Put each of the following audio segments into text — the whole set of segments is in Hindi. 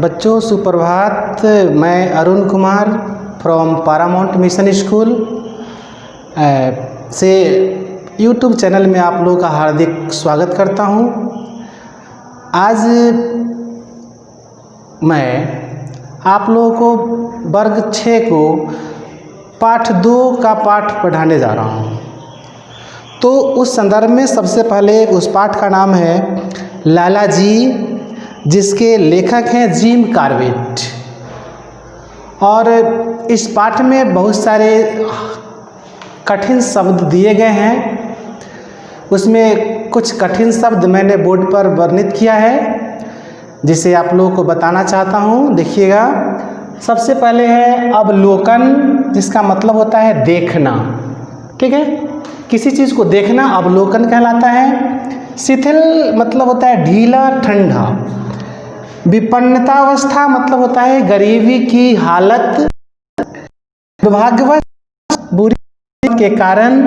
बच्चों सुप्रभात। मैं Arun Kumar from Paramount mission school से यूट्यूब चैनल में आप लोगों का हार्दिक स्वागत करता हूं। आज मैं आप लोगों को वर्ग 6 को पाठ 2 का पाठ पढ़ाने जा रहा हूं। तो उस संदर्भ में सबसे पहले उस पाठ का नाम है लाला जी, जिसके लेखक हैं जिम कॉर्बेट। और इस पाठ में बहुत सारे कठिन शब्द दिए गए हैं। उसमें कुछ कठिन शब्द मैंने बोर्ड पर वर्णित किया है, जिसे आप लोगों को बताना चाहता हूँ। देखिएगा, सबसे पहले है अवलोकन, जिसका मतलब होता है देखना। ठीक है, किसी चीज़ को देखना अवलोकन कहलाता है। शिथिल मतलब होता है ढीला ठंडा। विपन्नतावस्था मतलब होता है गरीबी की हालत। दुर्भाग्यवश बुरी के कारण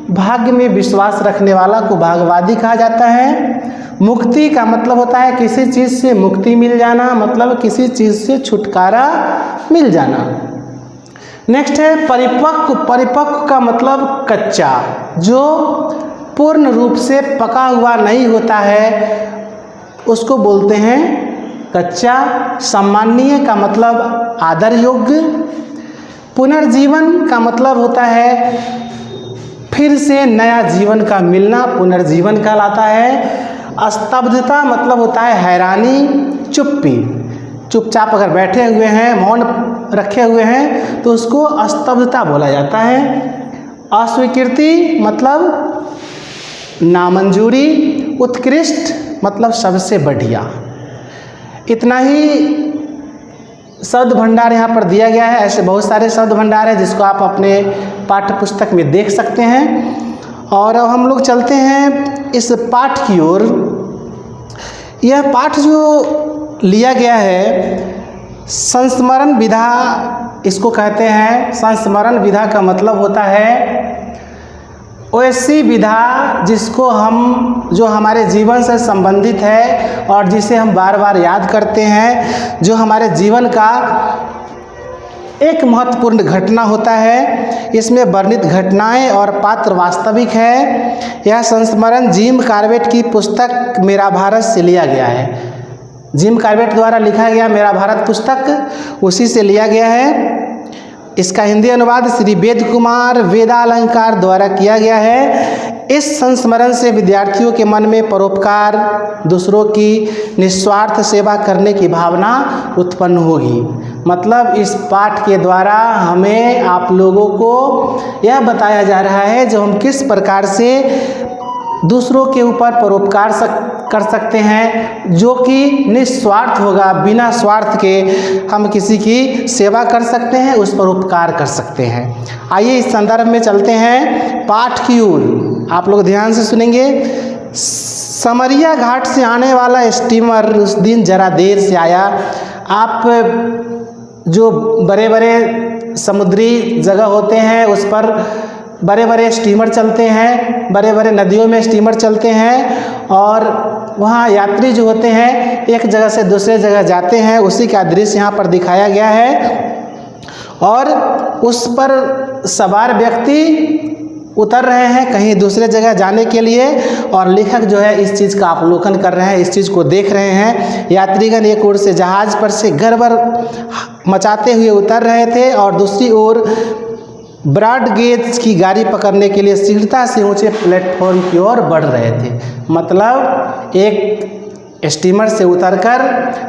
भाग्य में विश्वास रखने वाला को भाग्यवादी कहा जाता है। मुक्ति का मतलब होता है किसी चीज़ से मुक्ति मिल जाना, मतलब किसी चीज़ से छुटकारा मिल जाना। नेक्स्ट है परिपक्व। परिपक्व का मतलब कच्चा, जो पूर्ण रूप से पका हुआ नहीं होता है, उसको बोलते हैं कच्चा। सम्माननीय का मतलब आदर योग्य। पुनर्जीवन का मतलब होता है फिर से नया जीवन का मिलना, पुनर्जीवन कहलाता है। स्तब्धता मतलब होता है हैरानी, चुप्पी। चुपचाप अगर बैठे हुए हैं, मौन रखे हुए हैं, तो उसको स्तब्धता बोला जाता है। अस्वीकृति मतलब नामंजूरी। उत्कृष्ट मतलब सबसे बढ़िया। इतना ही शब्द भंडार यहाँ पर दिया गया है। ऐसे बहुत सारे शब्द भंडार है जिसको आप अपने पाठ्य पुस्तक में देख सकते हैं। और अब हम लोग चलते हैं इस पाठ की ओर। यह पाठ जो लिया गया है संस्मरण विधा, इसको कहते हैं। संस्मरण विधा का मतलब होता है ऐसी विधा जिसको हम, जो हमारे जीवन से संबंधित है और जिसे हम बार बार याद करते हैं, जो हमारे जीवन का एक महत्वपूर्ण घटना होता है। इसमें वर्णित घटनाएं और पात्र वास्तविक है। यह संस्मरण जिम कॉर्बेट की पुस्तक मेरा भारत से लिया गया है। जिम कॉर्बेट द्वारा लिखा गया मेरा भारत पुस्तक उसी से लिया गया है। इसका हिंदी अनुवाद श्री वेद कुमार वेदालंकार द्वारा किया गया है। इस संस्मरण से विद्यार्थियों के मन में परोपकार, दूसरों की निस्वार्थ सेवा करने की भावना उत्पन्न होगी। मतलब इस पाठ के द्वारा हमें, आप लोगों को यह बताया जा रहा है जो हम किस प्रकार से दूसरों के ऊपर परोपकार कर सकते हैं, जो कि निस्वार्थ होगा। बिना स्वार्थ के हम किसी की सेवा कर सकते हैं, उस पर उपकार कर सकते हैं। आइए इस संदर्भ में चलते हैं पाठ की ओर। आप लोग ध्यान से सुनेंगे। समरिया घाट से आने वाला स्टीमर उस दिन जरा देर से आया। आप जो बड़े बड़े समुद्री जगह होते हैं उस पर बड़े बड़े स्टीमर चलते हैं, बड़े बड़े नदियों में स्टीमर चलते हैं, और वहाँ यात्री जो होते हैं एक जगह से दूसरे जगह जाते हैं। उसी का दृश्य यहाँ पर दिखाया गया है। और उस पर सवार व्यक्ति उतर रहे हैं कहीं दूसरे जगह जाने के लिए, और लेखक जो है इस चीज़ का अवलोकन कर रहे हैं, इस चीज़ को देख रहे हैं। यात्रीगण एक ओर से जहाज़ पर से गड़बड़ मचाते हुए उतर रहे थे और दूसरी ओर ब्रॉड गेज की गाड़ी पकड़ने के लिए शीघ्रता से ऊंचे प्लेटफॉर्म की ओर बढ़ रहे थे। मतलब एक स्टीमर से उतरकर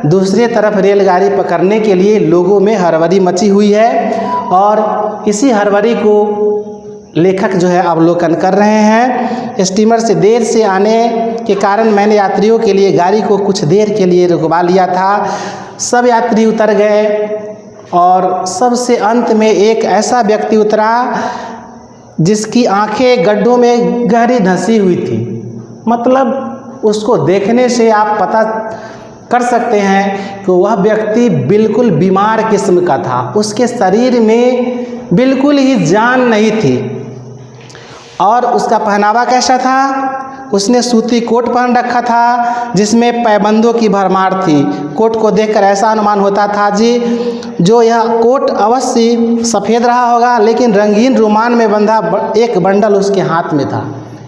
दूसरे तरफ रेलगाड़ी पकड़ने के लिए लोगों में हड़बड़ी मची हुई है, और इसी हड़बड़ी को लेखक जो है अवलोकन कर रहे हैं। स्टीमर से देर से आने के कारण मैंने यात्रियों के लिए गाड़ी को कुछ देर के लिए रुकवा लिया था। सब यात्री उतर गए और सबसे अंत में एक ऐसा व्यक्ति उतरा जिसकी आंखें गड्ढों में गहरी धंसी हुई थी। मतलब उसको देखने से आप पता कर सकते हैं कि वह व्यक्ति बिल्कुल बीमार किस्म का था। उसके शरीर में बिल्कुल ही जान नहीं थी। और उसका पहनावा कैसा था? उसने सूती कोट पहन रखा था जिसमें पैबंदों की भरमार थी। कोट को देखकर ऐसा अनुमान होता था जी जो यह कोट अवश्य सफ़ेद रहा होगा, लेकिन रंगीन रुमाल में बंधा एक बंडल उसके हाथ में था।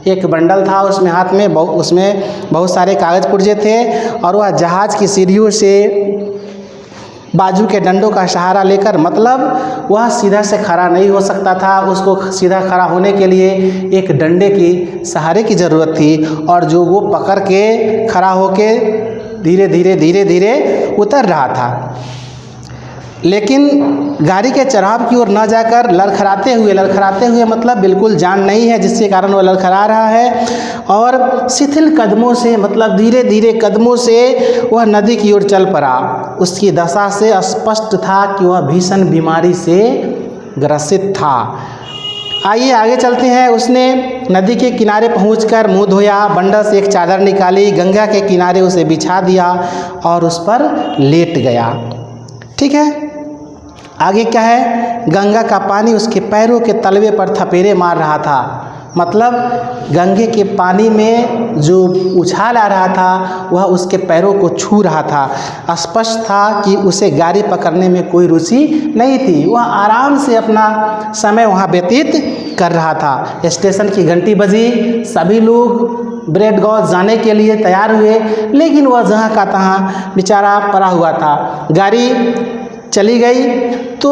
एक बंडल था उसमें हाथ में, उसमें बहुत सारे कागज़ पुर्जे थे और वह जहाज़ की सीढ़ियों से बाजू के डंडों का सहारा लेकर, मतलब वह सीधा से खड़ा नहीं हो सकता था, उसको सीधा खड़ा होने के लिए एक डंडे की सहारे की ज़रूरत थी और जो वो पकड़ के खड़ा होके धीरे धीरे धीरे धीरे उतर रहा था। लेकिन गाड़ी के चढ़ाव की ओर न जाकर लड़खड़ाते हुए मतलब बिल्कुल जान नहीं है जिसके कारण वह लड़खड़ा रहा है, और शिथिल कदमों से मतलब धीरे धीरे कदमों से वह नदी की ओर चल पड़ा। उसकी दशा से स्पष्ट था कि वह भीषण बीमारी से ग्रसित था। आइए आगे चलते हैं। उसने नदी के किनारे पहुंचकर मुंह धोया, बंडल से एक चादर निकाली, गंगा के किनारे उसे बिछा दिया और उस पर लेट गया। ठीक है, आगे क्या है? गंगा का पानी उसके पैरों के तलवे पर थपेरे मार रहा था, मतलब गंगे के पानी में जो उछाल आ रहा था वह उसके पैरों को छू रहा था। स्पष्ट था कि उसे गाड़ी पकड़ने में कोई रुचि नहीं थी, वह आराम से अपना समय वहाँ व्यतीत कर रहा था। स्टेशन की घंटी बजी, सभी लोग ब्रेड गॉज जाने के लिए तैयार हुए, लेकिन वह जहाँ का तहाँ बेचारा पड़ा हुआ था। गाड़ी चली गई तो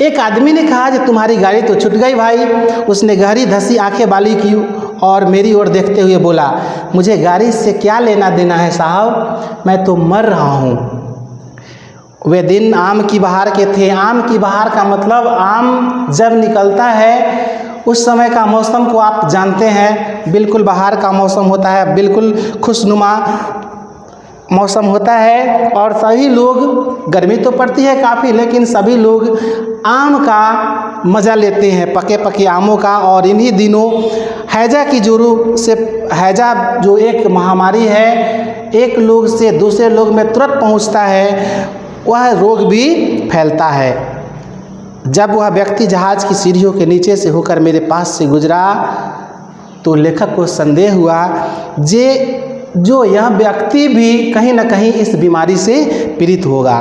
एक आदमी ने कहा कि तुम्हारी गाड़ी तो छूट गई भाई। उसने गहरी धंसी आंखें बाली की और मेरी ओर देखते हुए बोला, मुझे गाड़ी से क्या लेना देना है साहब, मैं तो मर रहा हूँ। वे दिन आम की बहार के थे। आम की बहार का मतलब आम जब निकलता है उस समय का मौसम को आप जानते हैं, बिल्कुल बहार का मौसम होता है, बिल्कुल खुशनुमा मौसम होता है और सभी लोग, गर्मी तो पड़ती है काफ़ी, लेकिन सभी लोग आम का मज़ा लेते हैं, पके पके आमों का। और इन्हीं दिनों हैजा की जोरों से, हैजा जो एक महामारी है, एक लोग से दूसरे लोग में तुरंत पहुंचता है, वह रोग भी फैलता है। जब वह व्यक्ति जहाज़ की सीढ़ियों के नीचे से होकर मेरे पास से गुजरा तो लेखक को संदेह हुआ जो यह व्यक्ति भी कहीं न कहीं इस बीमारी से पीड़ित होगा।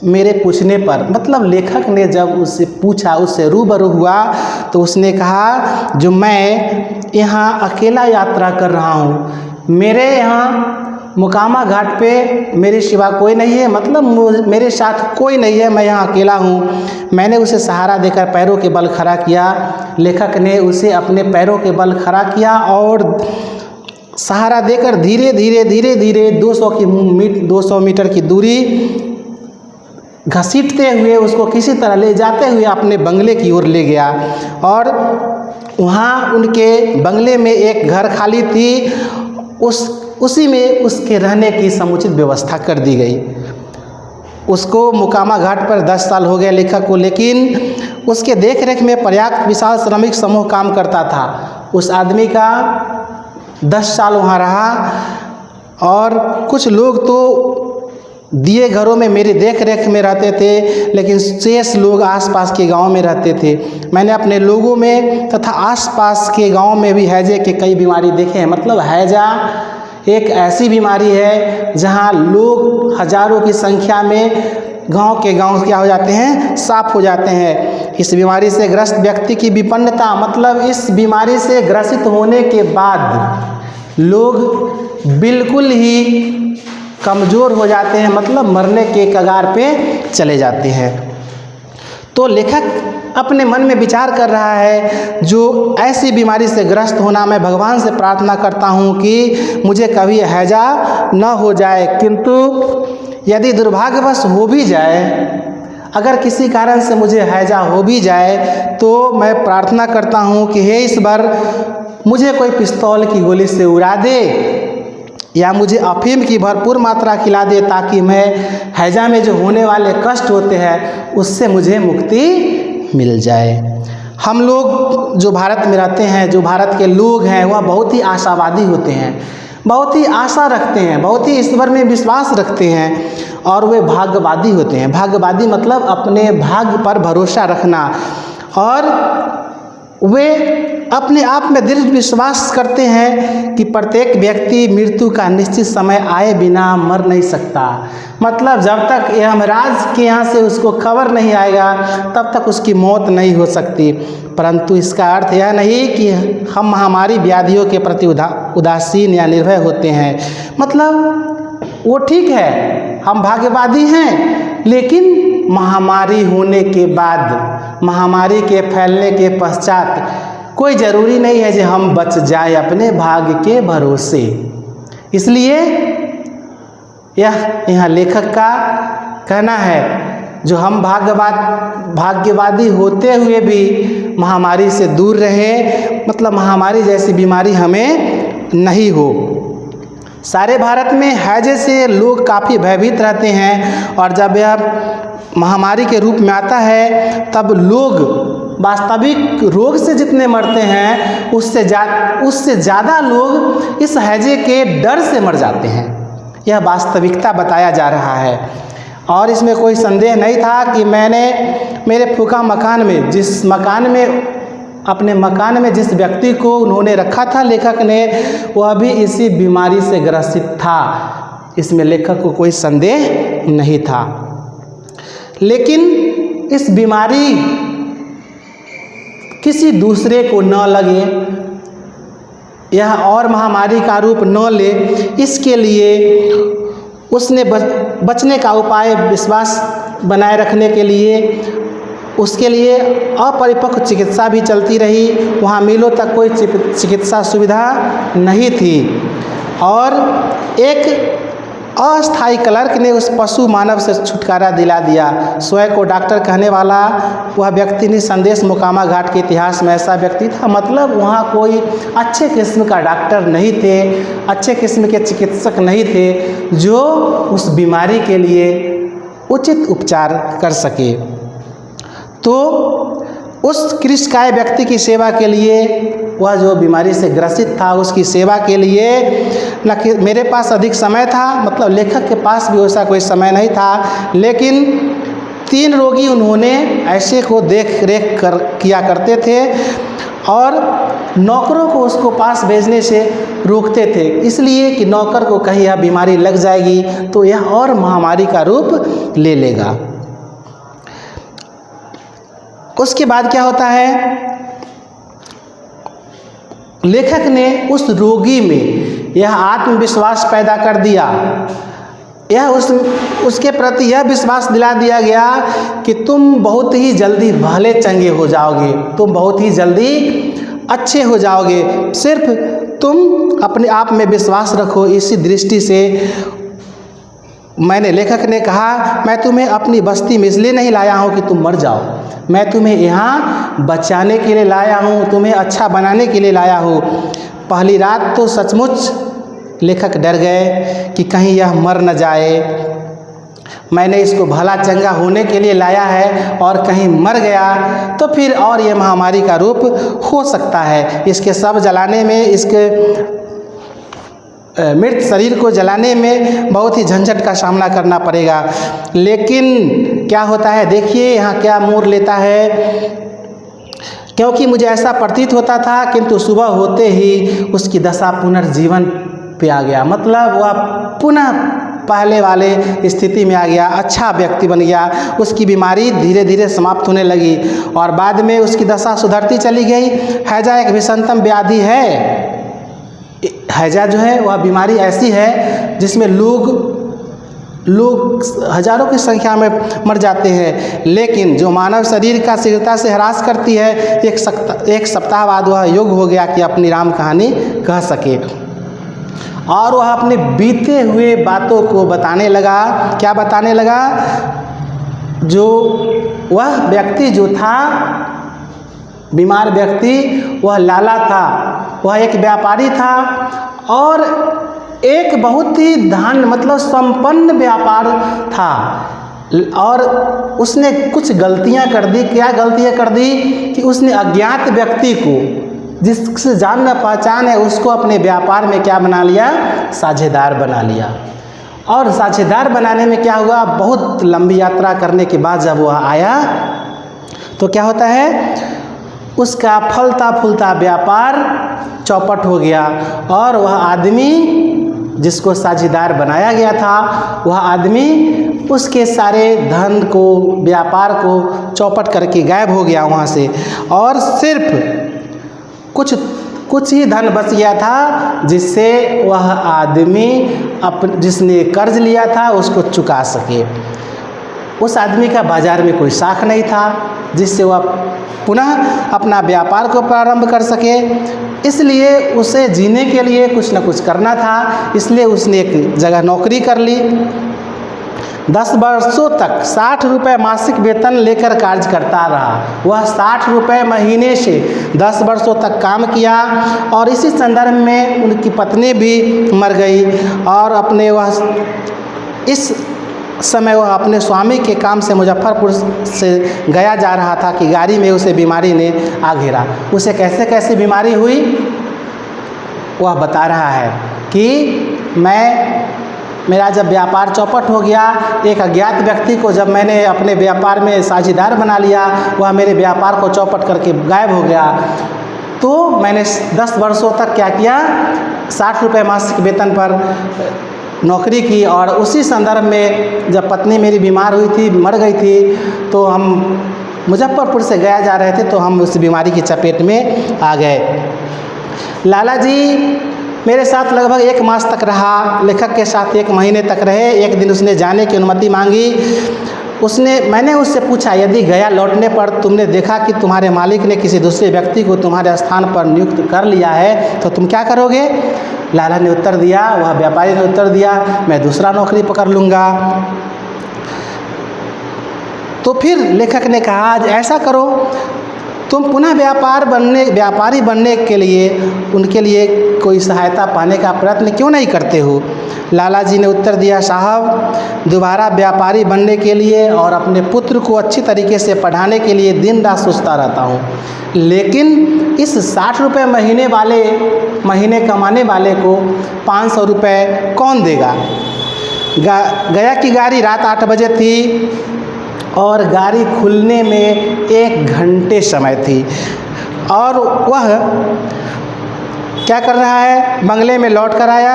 मेरे पूछने पर, मतलब लेखक ने जब उससे पूछा, उससे रूबरू हुआ, तो उसने कहा जो मैं यहाँ अकेला यात्रा कर रहा हूँ, मेरे यहाँ मुकामा घाट पे मेरे सिवा कोई नहीं है, मतलब मेरे साथ कोई नहीं है, मैं यहाँ अकेला हूँ। मैंने उसे सहारा देकर पैरों के बल खड़ा किया। लेखक ने उसे अपने पैरों के बल खड़ा किया और सहारा देकर धीरे धीरे धीरे धीरे 200 मीटर की दूरी घसीटते हुए उसको किसी तरह ले जाते हुए अपने बंगले की ओर ले गया। और वहाँ उनके बंगले में एक घर खाली थी, उसी में उसके रहने की समुचित व्यवस्था कर दी गई। उसको मुकामा घाट पर 10 साल हो गए लेखक को, लेकिन उसके देख रेख में पर्याप्त विशाल श्रमिक समूह काम करता था। उस आदमी का 10 साल वहाँ रहा और कुछ लोग तो दिए घरों में मेरी देख रेख में रहते थे, लेकिन शेष लोग आसपास के गांव में रहते थे। मैंने अपने लोगों में तथा आसपास के गांव में भी हैजे के कई बीमारी देखे हैं। मतलब हैजा एक ऐसी बीमारी है जहां लोग हजारों की संख्या में गांव के गांव क्या हो जाते हैं, साफ हो जाते हैं। इस बीमारी से ग्रस्त व्यक्ति की विपन्नता, मतलब इस बीमारी से ग्रसित होने के बाद लोग बिल्कुल ही कमज़ोर हो जाते हैं, मतलब मरने के कगार पे चले जाते हैं। तो लेखक अपने मन में विचार कर रहा है, जो ऐसी बीमारी से ग्रस्त होना, मैं भगवान से प्रार्थना करता हूँ कि मुझे कभी हैजा न हो जाए, किंतु यदि दुर्भाग्यवश हो भी जाए, अगर किसी कारण से मुझे हैजा हो भी जाए, तो मैं प्रार्थना करता हूँ कि हे ईश्वर, मुझे कोई पिस्तौल की गोली से उड़ा दे या मुझे अफीम की भरपूर मात्रा खिला दे, ताकि मैं हैजा में जो होने वाले कष्ट होते हैं उससे मुझे मुक्ति मिल जाए। हम लोग जो भारत में रहते हैं, जो भारत के लोग हैं, वह बहुत ही आशावादी होते हैं, बहुत ही आशा रखते हैं, बहुत ही ईश्वर में विश्वास रखते हैं और वे भाग्यवादी होते हैं। भाग्यवादी मतलब अपने भाग्य पर भरोसा रखना। और वे अपने आप में दृढ़ विश्वास करते हैं कि प्रत्येक व्यक्ति मृत्यु का निश्चित समय आए बिना मर नहीं सकता। मतलब जब तक यमराज के यहाँ से उसको खबर नहीं आएगा तब तक उसकी मौत नहीं हो सकती। परंतु इसका अर्थ यह नहीं कि हम महामारी व्याधियों के प्रति उदासीन या निर्भय होते हैं। मतलब वो ठीक है, हम भाग्यवादी हैं, लेकिन महामारी होने के बाद, महामारी के फैलने के पश्चात कोई ज़रूरी नहीं है कि हम बच जाए अपने भाग्य के भरोसे। इसलिए यहाँ लेखक का कहना है, जो हम भाग्यवादी होते हुए भी महामारी से दूर रहें, मतलब महामारी जैसी बीमारी हमें नहीं हो। सारे भारत में हैजे से लोग काफ़ी भयभीत रहते हैं और जब यह महामारी के रूप में आता है तब लोग वास्तविक रोग से जितने मरते हैं उससे ज़्यादा लोग इस हैजे के डर से मर जाते हैं। यह वास्तविकता बताया जा रहा है और इसमें कोई संदेह नहीं था कि मैंने मेरे फूका मकान में, अपने मकान में जिस व्यक्ति को उन्होंने रखा था लेखक ने, वह भी इसी बीमारी से ग्रसित था। इसमें लेखक को कोई संदेह नहीं था। लेकिन इस बीमारी किसी दूसरे को न लगे, यह और महामारी का रूप न ले, इसके लिए उसने बचने का उपाय विश्वास बनाए रखने के लिए उसके लिए अपरिपक्व चिकित्सा भी चलती रही। वहाँ मीलों तक कोई चिकित्सा सुविधा नहीं थी और एक अस्थायी क्लर्क ने उस पशु मानव से छुटकारा दिला दिया। स्वयं को डॉक्टर कहने वाला वह व्यक्ति निसंदेश मोकामा घाट के इतिहास में ऐसा व्यक्ति था। मतलब वहाँ कोई अच्छे किस्म का डॉक्टर नहीं थे, अच्छे किस्म के चिकित्सक नहीं थे जो उस बीमारी के लिए उचित उपचार कर सके। तो उस कृष्णकाय व्यक्ति की सेवा के लिए, वह जो बीमारी से ग्रसित था उसकी सेवा के लिए न कि मेरे पास अधिक समय था, मतलब लेखक के पास भी वैसा कोई समय नहीं था, लेकिन 3 रोगी उन्होंने ऐसे को देख रेख किया करते थे और नौकरों को उसको पास भेजने से रोकते थे, इसलिए कि नौकर को कहीं यह बीमारी लग जाएगी तो यह और महामारी का रूप ले लेगा। उसके बाद क्या होता है, लेखक ने उस रोगी में यह आत्मविश्वास पैदा कर दिया, यह उसके प्रति यह विश्वास दिला दिया गया कि तुम बहुत ही जल्दी भले चंगे हो जाओगे, तुम बहुत ही जल्दी अच्छे हो जाओगे, सिर्फ तुम अपने आप में विश्वास रखो। इसी दृष्टि से मैंने, लेखक ने कहा, मैं तुम्हें अपनी बस्ती में इसलिए नहीं लाया हूँ कि तुम मर जाओ, मैं तुम्हें यहाँ बचाने के लिए लाया हूँ, तुम्हें अच्छा बनाने के लिए लाया हूँ। पहली रात तो सचमुच लेखक डर गए कि कहीं यह मर न जाए, मैंने इसको भला चंगा होने के लिए लाया है और कहीं मर गया तो फिर और ये महामारी का रूप हो सकता है। इसके शव जलाने में, इसके मृत शरीर को जलाने में बहुत ही झंझट का सामना करना पड़ेगा। लेकिन क्या होता है, देखिए यहाँ क्या मोड़ लेता है, क्योंकि मुझे ऐसा प्रतीत होता था किंतु सुबह होते ही उसकी दशा पुनर्जीवन पे आ गया। मतलब वह पुनः पहले वाले स्थिति में आ गया, अच्छा व्यक्ति बन गया, उसकी बीमारी धीरे धीरे समाप्त होने लगी और बाद में उसकी दशा सुधरती चली गई। हैजा एक भीषणतम व्याधि है। हैजा जो है वह बीमारी ऐसी है जिसमें लोग हजारों की संख्या में मर जाते हैं, लेकिन जो मानव शरीर का शीघ्रता से ह्रास करती है, एक सप्ताह बाद वह योग्य हो गया कि अपनी राम कहानी कह सके और वह अपने बीते हुए बातों को बताने लगा। क्या बताने लगा, जो वह व्यक्ति जो था, बीमार व्यक्ति, वह लाला था, वह एक व्यापारी था और एक बहुत ही धन, मतलब संपन्न व्यापार था और उसने कुछ गलतियां कर दी। क्या गलतियां कर दी कि उसने अज्ञात व्यक्ति को, जिससे जान न पहचान है, उसको अपने व्यापार में क्या बना लिया, साझेदार बना लिया। और साझेदार बनाने में क्या हुआ, बहुत लंबी यात्रा करने के बाद जब वह आया तो क्या होता है, उसका फलता फूलता व्यापार चौपट हो गया और वह आदमी जिसको साझीदार बनाया गया था, वह आदमी उसके सारे धन को, व्यापार को चौपट करके गायब हो गया वहाँ से, और सिर्फ कुछ ही धन बच गया था जिससे वह आदमी जिसने कर्ज लिया था उसको चुका सके। उस आदमी का बाजार में कोई साख नहीं था जिससे वह पुनः अपना व्यापार को प्रारंभ कर सके, इसलिए उसे जीने के लिए कुछ न कुछ करना था। इसलिए उसने एक जगह नौकरी कर ली। 10 वर्षों तक 60 रुपये मासिक वेतन लेकर कार्य करता रहा। वह 60 रुपये महीने से 10 वर्षों तक काम किया और इसी संदर्भ में उनकी पत्नी भी मर गई और इस समय वह अपने स्वामी के काम से मुजफ्फरपुर से गया जा रहा था कि गाड़ी में उसे बीमारी ने आ घेरा। उसे कैसे कैसे बीमारी हुई वह बता रहा है कि मेरा जब व्यापार चौपट हो गया, एक अज्ञात व्यक्ति को जब मैंने अपने व्यापार में साझीदार बना लिया, वह मेरे व्यापार को चौपट करके गायब हो गया। तो मैंने 10 वर्षों तक क्या किया, 60 रुपये मासिक वेतन पर नौकरी की और उसी संदर्भ में जब पत्नी मेरी बीमार हुई थी, मर गई थी, तो हम मुजफ्फरपुर से गया जा रहे थे तो हम उस बीमारी की चपेट में आ गए। लाला जी मेरे साथ लगभग 1 मास तक रहा, लेखक के साथ 1 महीने तक रहे। एक दिन उसने जाने की अनुमति मांगी। मैंने उससे पूछा, यदि गया लौटने पर तुमने देखा कि तुम्हारे मालिक ने किसी दूसरे व्यक्ति को तुम्हारे स्थान पर नियुक्त कर लिया है तो तुम क्या करोगे? लाला ने उत्तर दिया, वह व्यापारी ने उत्तर दिया, मैं दूसरा नौकरी पकड़ लूँगा। तो फिर लेखक ने कहा, आज ऐसा करो, तुम पुनः व्यापारी बनने के लिए उनके लिए कोई सहायता पाने का प्रयत्न क्यों नहीं करते हो? लाला जी ने उत्तर दिया, साहब दोबारा व्यापारी बनने के लिए और अपने पुत्र को अच्छी तरीके से पढ़ाने के लिए दिन रात सोचता रहता हूँ, लेकिन इस 60 रुपये महीने कमाने वाले को 500 रुपये कौन देगा? गया की गाड़ी रात 8 बजे थी और गाड़ी खुलने में 1 घंटे समय थी और वह क्या कर रहा है, बंगले में लौट कर आया।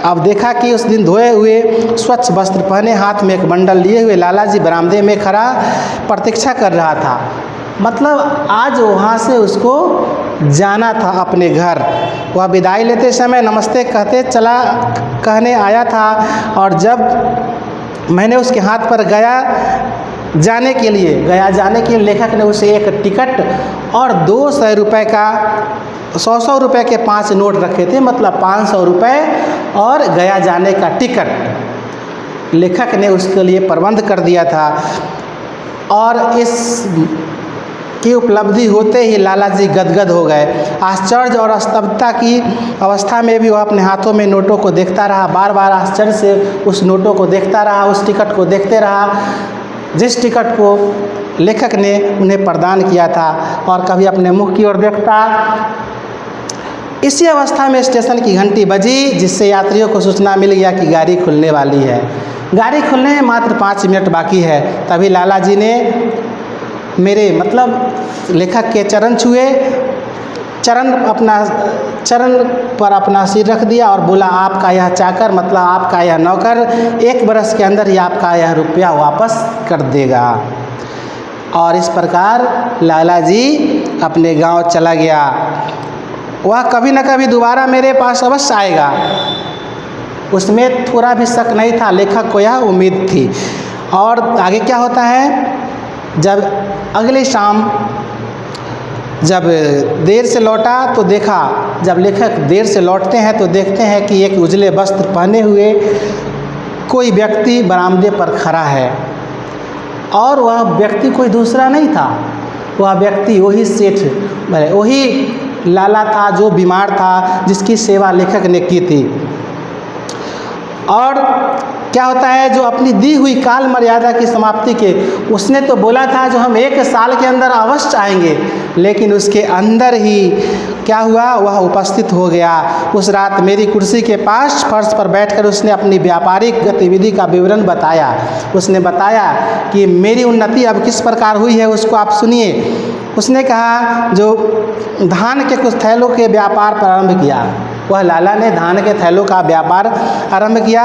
अब देखा कि उस दिन धोए हुए स्वच्छ वस्त्र पहने, हाथ में एक बंडल लिए हुए लाला जी बरामदे में खड़ा प्रतीक्षा कर रहा था। मतलब आज वहाँ से उसको जाना था अपने घर। वह विदाई लेते समय नमस्ते कहने आया था और जब मैंने उसके हाथ पर जाने के लिए लेखक ने उसे एक टिकट और 200 रुपये का 100 रुपये के 5 नोट रखे थे, मतलब 500 रुपये और गया जाने का टिकट लेखक ने उसके लिए प्रबंध कर दिया था। और इस की उपलब्धि होते ही लाला जी गदगद हो गए। आश्चर्य और स्तब्धता की अवस्था में भी वह अपने हाथों में नोटों को देखता रहा, बार बार आश्चर्य से उस नोटों को देखता रहा, उस टिकट को देखते रहा जिस टिकट को लेखक ने उन्हें प्रदान किया था, और कभी अपने मुख की ओर देखता। इसी अवस्था में स्टेशन की घंटी बजी, जिससे यात्रियों को सूचना मिल गया कि गाड़ी खुलने वाली है। गाड़ी खुलने में मात्र 5 मिनट बाकी है। तभी लाला जी ने लेखक के चरण छुए, चरण पर अपना सिर रख दिया और बोला, आपका यह चाकर, मतलब आपका यह नौकर 1 बरस के अंदर ही आपका यह रुपया वापस कर देगा। और इस प्रकार लाला जी अपने गांव चला गया। वह कभी न कभी दोबारा मेरे पास अवश्य आएगा, उसमें थोड़ा भी शक नहीं था। लेखक को यह उम्मीद थी। और आगे क्या होता है, जब अगली शाम जब देर से लौटा तो देखा, जब लेखक देर से लौटते हैं तो देखते हैं कि एक उजले वस्त्र पहने हुए कोई व्यक्ति बरामदे पर खड़ा है। और वह व्यक्ति कोई दूसरा नहीं था, वह व्यक्ति वही सेठ, वही लाला था जो बीमार था, जिसकी सेवा लेखक ने की थी। और क्या होता है, जो अपनी दी हुई काल मर्यादा की समाप्ति के, उसने तो बोला था जो हम 1 साल के अंदर अवश्य आएंगे, लेकिन उसके अंदर ही क्या हुआ, वह उपस्थित हो गया। उस रात मेरी कुर्सी के पास फर्श पर बैठकर उसने अपनी व्यापारिक गतिविधि का विवरण बताया। उसने बताया कि मेरी उन्नति अब किस प्रकार हुई है, उसको आप सुनिए। उसने कहा जो धान के कुछ थैलों के व्यापार प्रारंभ किया। वह लाला ने धान के थैलों का व्यापार आरंभ किया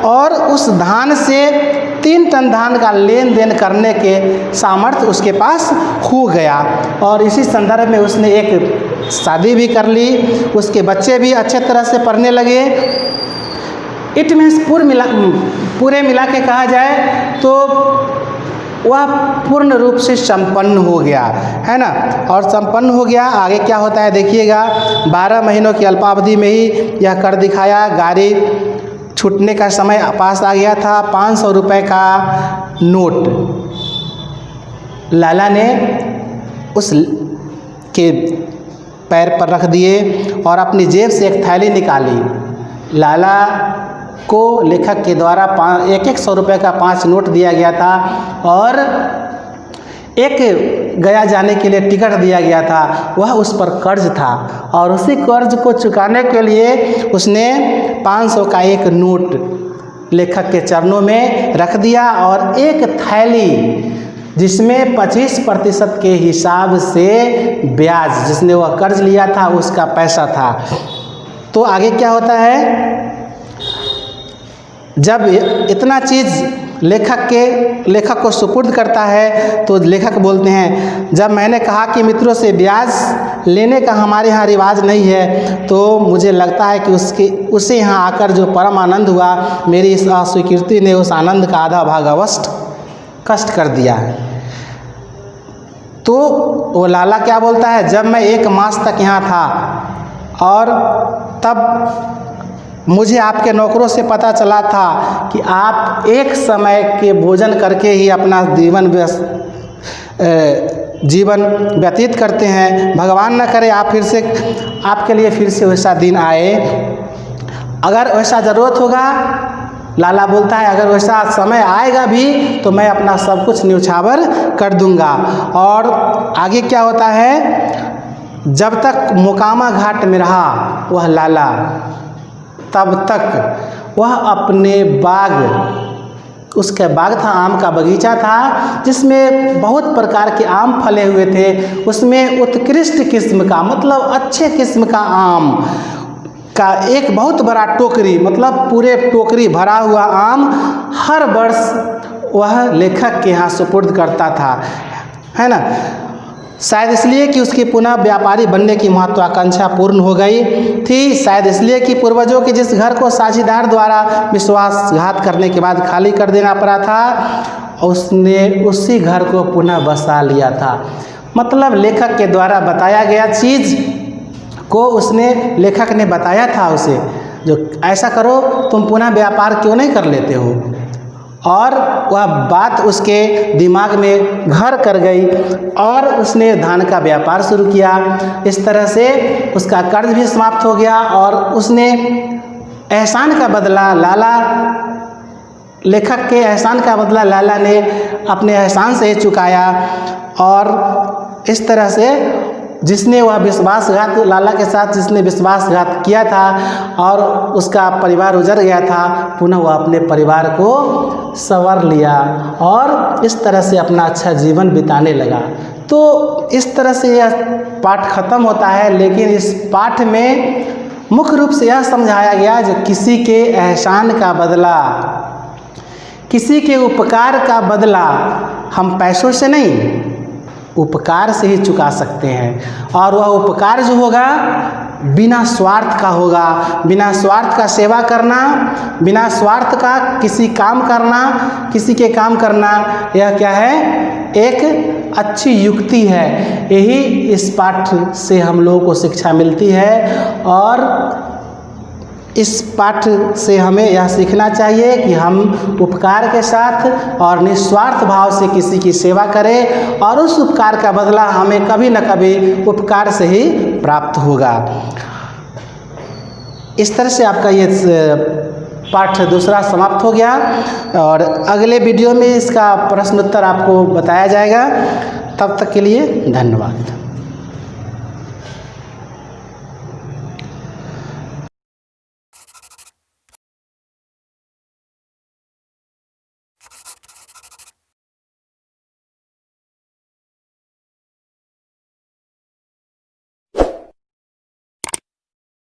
और उस धान से 3 टन धान का लेन देन करने के सामर्थ्य उसके पास हो गया। और इसी संदर्भ में उसने एक शादी भी कर ली, उसके बच्चे भी अच्छे तरह से पढ़ने लगे। इट मीन्स पूरे मिला के कहा जाए तो वह पूर्ण रूप से संपन्न हो गया, है ना। और संपन्न हो गया, आगे क्या होता है देखिएगा। 12 महीनों की अल्पावधि में ही यह कर दिखाया। गाड़ी छूटने का समय पास आ गया था। 500 रुपये का नोट लाला ने उस के पैर पर रख दिए और अपनी जेब से एक थैली निकाली। लाला को लेखक के द्वारा 100 रुपये का 5 नोट दिया गया था और एक गया जाने के लिए टिकट दिया गया था। वह उस पर कर्ज था और उसी कर्ज को चुकाने के लिए उसने 500 का एक नोट लेखक के चरणों में रख दिया और एक थैली जिसमें 25% के हिसाब से ब्याज, जिसने वह कर्ज लिया था उसका पैसा था। तो आगे क्या होता है, जब इतना चीज़ लेखक को सुपुर्द करता है तो लेखक बोलते हैं, जब मैंने कहा कि मित्रों से ब्याज लेने का हमारे यहाँ रिवाज नहीं है तो मुझे लगता है कि उसे यहाँ आकर जो परम आनंद हुआ, मेरी इस अस्वीकृति ने उस आनंद का आधा भाग अवश्य कष्ट कर दिया है। तो वो लाला क्या बोलता है, जब मैं 1 मास तक यहाँ था और तब मुझे आपके नौकरों से पता चला था कि आप एक समय के भोजन करके ही अपना जीवन व्यतीत करते हैं। भगवान न करे आपके लिए फिर से वैसा दिन आए। अगर वैसा ज़रूरत होगा, लाला बोलता है, अगर वैसा समय आएगा भी तो मैं अपना सब कुछ न्यौछावर कर दूंगा। और आगे क्या होता है, जब तक मोकामा घाट में रहा वह लाला, तब तक वह अपने बाग, उसका बाग था, आम का बगीचा था जिसमें बहुत प्रकार के आम फले हुए थे। उसमें उत्कृष्ट किस्म का, मतलब अच्छे किस्म का आम का एक बहुत बड़ा टोकरी, मतलब पूरे टोकरी भरा हुआ आम हर वर्ष वह लेखक के यहाँ सुपुर्द करता था, है ना। शायद इसलिए कि उसकी पुनः व्यापारी बनने की महत्वाकांक्षा पूर्ण हो गई थी। शायद इसलिए कि पूर्वजों के जिस घर को साझीदार द्वारा विश्वासघात करने के बाद खाली कर देना पड़ा था, उसने उसी घर को पुनः बसा लिया था। मतलब लेखक के द्वारा बताया गया चीज़ को लेखक ने बताया था उसे, जो ऐसा करो, तुम पुनः व्यापार क्यों नहीं कर लेते हो। और वह बात उसके दिमाग में घर कर गई और उसने धान का व्यापार शुरू किया। इस तरह से उसका कर्ज भी समाप्त हो गया और उसने एहसान का बदला लेखक के एहसान का बदला लाला ने अपने एहसान से ही चुकाया। और इस तरह से जिसने वह विश्वासघात, लाला के साथ जिसने विश्वासघात किया था और उसका परिवार उजड़ गया था, पुनः वह अपने परिवार को संवर लिया और इस तरह से अपना अच्छा जीवन बिताने लगा। तो इस तरह से यह पाठ खत्म होता है। लेकिन इस पाठ में मुख्य रूप से यह समझाया गया, जो किसी के एहसान का बदला, किसी के उपकार का बदला हम पैसों से नहीं, उपकार से ही चुका सकते हैं। और वह उपकार जो होगा बिना स्वार्थ का होगा, बिना स्वार्थ का सेवा करना, बिना स्वार्थ का किसी काम करना, किसी के काम करना, यह क्या है, एक अच्छी युक्ति है। यही इस पाठ से हम लोगों को शिक्षा मिलती है। और इस पाठ से हमें यह सीखना चाहिए कि हम उपकार के साथ और निस्वार्थ भाव से किसी की सेवा करें और उस उपकार का बदला हमें कभी न कभी उपकार से ही प्राप्त होगा। इस तरह से आपका ये पाठ दूसरा समाप्त हो गया और अगले वीडियो में इसका प्रश्न उत्तर आपको बताया जाएगा। तब तक के लिए धन्यवाद।